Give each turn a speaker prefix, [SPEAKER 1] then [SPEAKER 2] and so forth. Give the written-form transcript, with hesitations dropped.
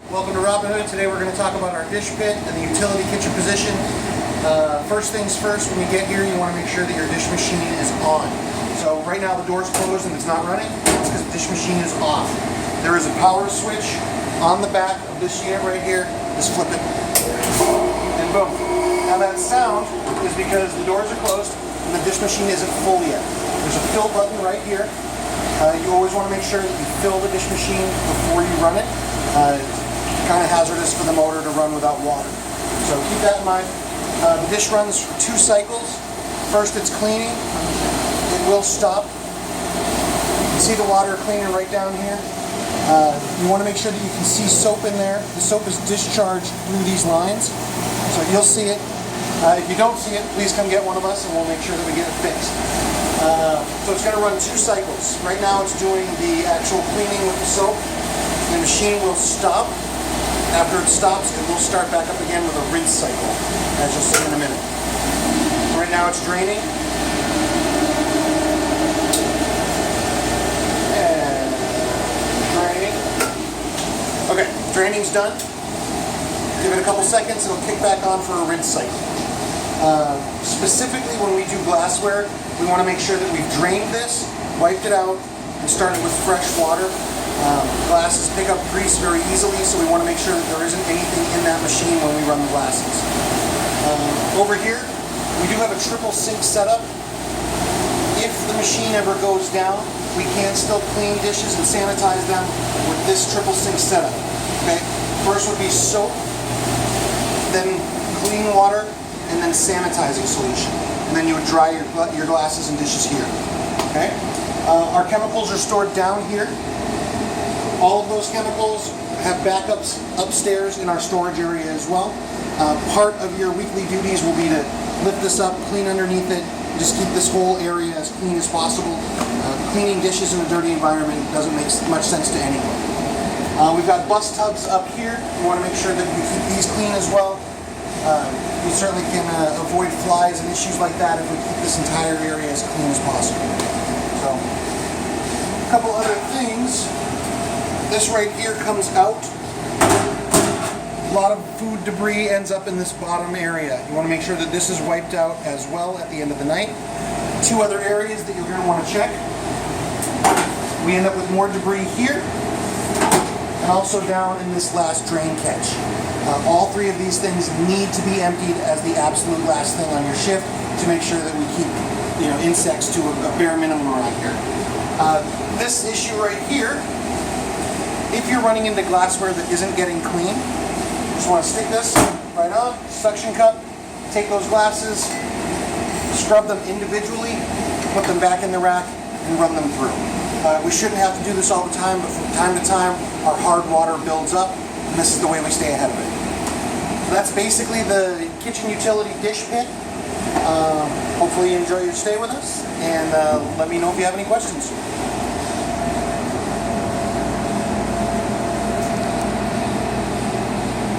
[SPEAKER 1] Welcome to Robin Hood. Today we're going to talk about our dish pit and the utility kitchen position. First things first, when you get here you want to make sure that your dish machine is on. So right now the door's closed and it's not running. It's because the dish machine is off. There is a power switch on the back of this unit right here. Just flip it and boom. Now that sound is because the doors are closed and the dish machine isn't full yet. There's a fill button right here. You always want to make sure that you fill the dish machine before you run it. It's kind of hazardous for the motor to run without water. So keep that in mind. The dish runs for 2 cycles. First it's cleaning. It will stop. You can see the water cleaning right down here. You want to make sure that you can see soap in there. The soap is discharged through these lines. So you'll see it. If you don't see it, please come get one of us and we'll make sure that we get it fixed. So it's going to run 2 cycles. Right now it's doing the actual cleaning with the soap. The machine will stop. After it stops, it will start back up again with a rinse cycle, as you'll see in a minute. Right now it's draining. And draining. Okay, draining's done. Give it a couple seconds, it'll kick back on for a rinse cycle. Specifically when we do glassware, we want to make sure that we've drained this, wiped it out, and started with fresh water. Glasses pick up grease very easily, so we want to make sure that there isn't anything in that machine when we run the glasses. Over here, we do have a triple sink setup. If the machine ever goes down, we can still clean dishes and sanitize them with this triple sink setup. Okay? First would be soap, then clean water, and then sanitizing solution. And then you would dry your glasses and dishes here. Okay? Our chemicals are stored down here. All of those chemicals have backups upstairs in our storage area as well. Part of your weekly duties will be to lift this up, clean underneath it, just keep this whole area as clean as possible. Cleaning dishes in a dirty environment doesn't make much sense to anyone. We've got bus tubs up here. We want to make sure that we keep these clean as well. We certainly can avoid flies and issues like that if we keep this entire area as clean as possible. So, a couple other things. This right here comes out. A lot of food debris ends up in this bottom area. You want to make sure that this is wiped out as well at the end of the night. 2 other areas that you're going to want to check. We end up with more debris here and also down in this last drain catch. All 3 of these things need to be emptied as the absolute last thing on your shift to make sure that we keep insects to a bare minimum around here. This issue right here, if you're running into glassware that isn't getting clean, you just want to stick this right on, suction cup, take those glasses, scrub them individually, put them back in the rack, and run them through. We shouldn't have to do this all the time, but from time to time, our hard water builds up, and this is the way we stay ahead of it. So that's basically the kitchen utility dish pit. Hopefully you enjoy your stay with us, and let me know if you have any questions.